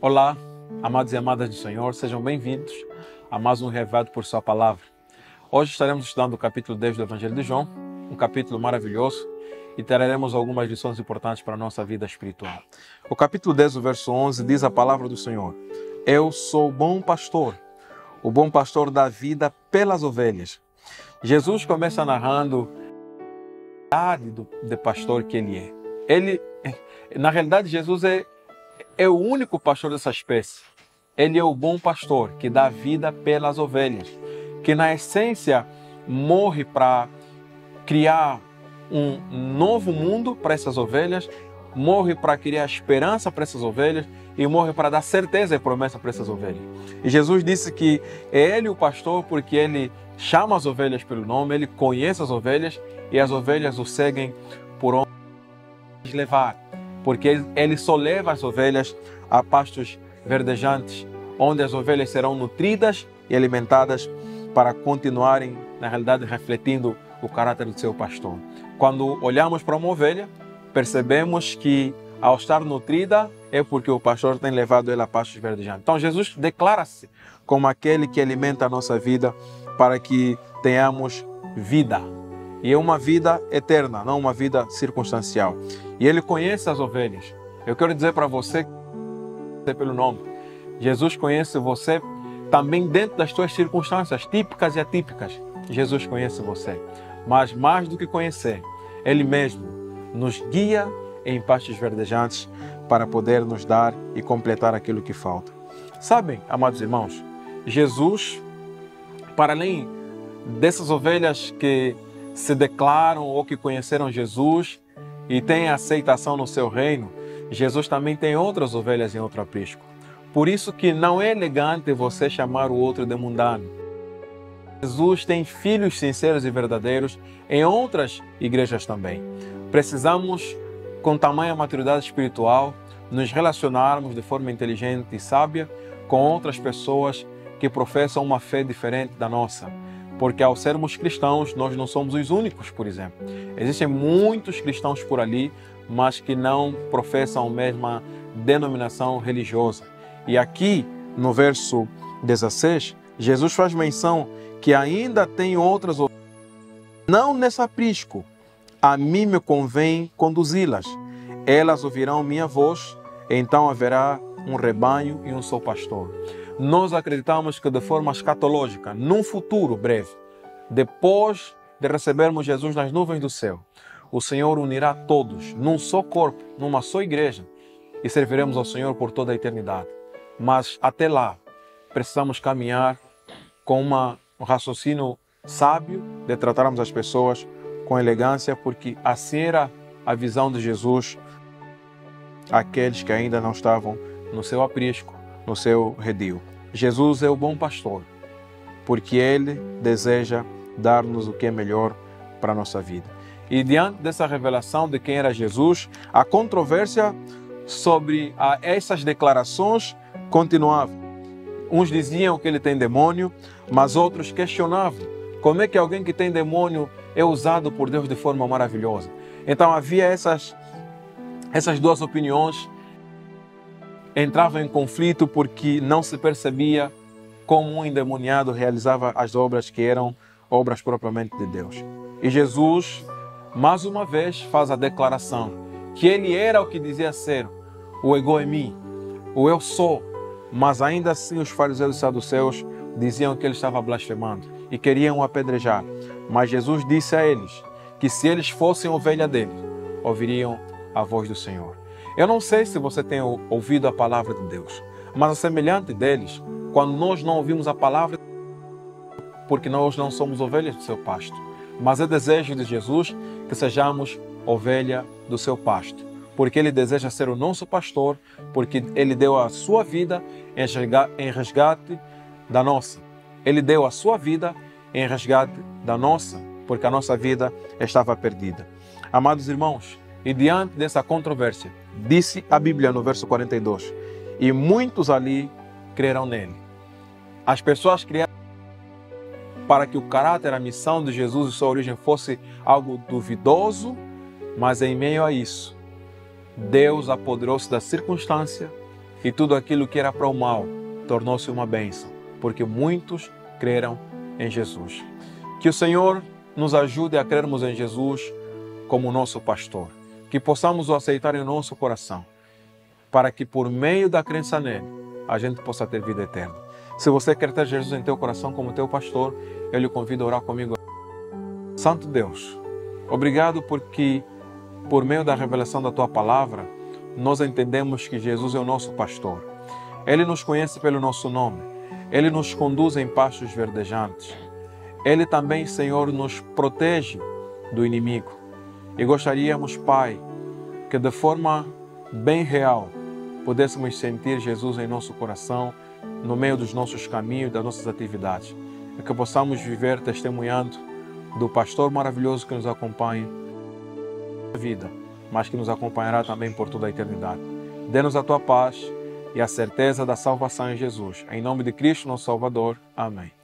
Olá, amados e amadas do Senhor, sejam bem-vindos a mais um Revelado por Sua Palavra. Hoje estaremos estudando o capítulo 10 do Evangelho de João, um capítulo maravilhoso, e traremos algumas lições importantes para a nossa vida espiritual. O capítulo 10, o verso 11, diz a palavra do Senhor: Eu sou o bom pastor dá vida pelas ovelhas. Jesus começa narrando a idade de pastor que ele é. Na realidade, Jesus é o único pastor dessa espécie. Ele é o bom pastor que dá vida pelas ovelhas, que na essência morre para criar um novo mundo para essas ovelhas, morre para criar esperança para essas ovelhas e morre para dar certeza e promessa para essas ovelhas. E Jesus disse que é Ele o pastor porque Ele chama as ovelhas pelo nome, Ele conhece as ovelhas e as ovelhas o seguem por onde levar, porque Ele só leva as ovelhas a pastos verdejantes, onde as ovelhas serão nutridas e alimentadas para continuarem, na realidade, refletindo o caráter do seu pastor. Quando olhamos para uma ovelha, percebemos que ao estar nutrida é porque o pastor tem levado ela a pastos verdejantes. Então Jesus declara-se como aquele que alimenta a nossa vida para que tenhamos vida. E é uma vida eterna, não uma vida circunstancial. E Ele conhece as ovelhas. Eu quero dizer para você pelo nome. Jesus conhece você também dentro das suas circunstâncias típicas e atípicas. Jesus conhece você. Mas mais do que conhecer, Ele mesmo nos guia em pastos verdejantes para poder nos dar e completar aquilo que falta. Sabem, amados irmãos, Jesus, para além dessas ovelhas que se declaram ou que conheceram Jesus e têm aceitação no seu reino, Jesus também tem outras ovelhas em outro aprisco. Por isso que não é elegante você chamar o outro de mundano. Jesus tem filhos sinceros e verdadeiros em outras igrejas também. Precisamos, com tamanha maturidade espiritual, nos relacionarmos de forma inteligente e sábia com outras pessoas que professam uma fé diferente da nossa. Porque ao sermos cristãos, nós não somos os únicos, por exemplo. Existem muitos cristãos por ali, mas que não professam a mesma denominação religiosa. E aqui, no verso 16, Jesus faz menção que ainda tem outras ovelhas. Não nesse aprisco, a mim me convém conduzi-las. Elas ouvirão minha voz, então haverá um rebanho e um só pastor. Nós acreditamos que de forma escatológica, num futuro breve, depois de recebermos Jesus nas nuvens do céu, o Senhor unirá todos num só corpo, numa só igreja, e serviremos ao Senhor por toda a eternidade. Mas até lá, precisamos caminhar com um raciocínio sábio de tratarmos as pessoas com elegância, porque assim era a visão de Jesus, aqueles que ainda não estavam no seu aprisco, no seu redil. Jesus é o bom pastor, porque Ele deseja dar-nos o que é melhor para a nossa vida. E diante dessa revelação de quem era Jesus, a controvérsia sobre essas declarações continuava. Uns diziam que ele tem demônio, mas outros questionavam como é que alguém que tem demônio é usado por Deus de forma maravilhosa. Então havia essas duas opiniões, entravam em conflito porque não se percebia como um endemoniado realizava as obras que eram obras propriamente de Deus. E Jesus, mais uma vez, faz a declaração que Ele era o que dizia ser o ego em mim, o eu sou, mas ainda assim os fariseus e saduceus diziam que Ele estava blasfemando e queriam o apedrejar. Mas Jesus disse a eles que se eles fossem ovelha dele, ouviriam a voz do Senhor. Eu não sei se você tem ouvido a palavra de Deus, mas a semelhante deles, quando nós não ouvimos a palavra, porque nós não somos ovelhas do seu pasto, mas é desejo de Jesus que sejamos ovelha do seu pasto, porque Ele deseja ser o nosso pastor, porque Ele deu a sua vida em resgate da nossa. Ele deu a sua vida em resgate da nossa, porque a nossa vida estava perdida. Amados irmãos, e diante dessa controvérsia, disse a Bíblia no verso 42, e muitos ali crerão nele. As pessoas criaram para que o caráter, a missão de Jesus e sua origem fosse algo duvidoso, mas em meio a isso, Deus apoderou-se da circunstância, e tudo aquilo que era para o mal tornou-se uma bênção, porque muitos creram em Jesus. Que o Senhor nos ajude a crermos em Jesus como nosso pastor, que possamos o aceitar em nosso coração, para que por meio da crença nele, a gente possa ter vida eterna. Se você quer ter Jesus em teu coração como teu pastor, eu lhe convido a orar comigo. Santo Deus, obrigado porque por meio da revelação da tua palavra, nós entendemos que Jesus é o nosso pastor. Ele nos conhece pelo nosso nome. Ele nos conduz em pastos verdejantes. Ele também, Senhor, nos protege do inimigo. E gostaríamos, Pai, que de forma bem real pudéssemos sentir Jesus em nosso coração, no meio dos nossos caminhos, das nossas atividades. E que possamos viver testemunhando do pastor maravilhoso que nos acompanha na vida, mas que nos acompanhará também por toda a eternidade. Dê-nos a tua paz e a certeza da salvação em Jesus. Em nome de Cristo, nosso Salvador. Amém.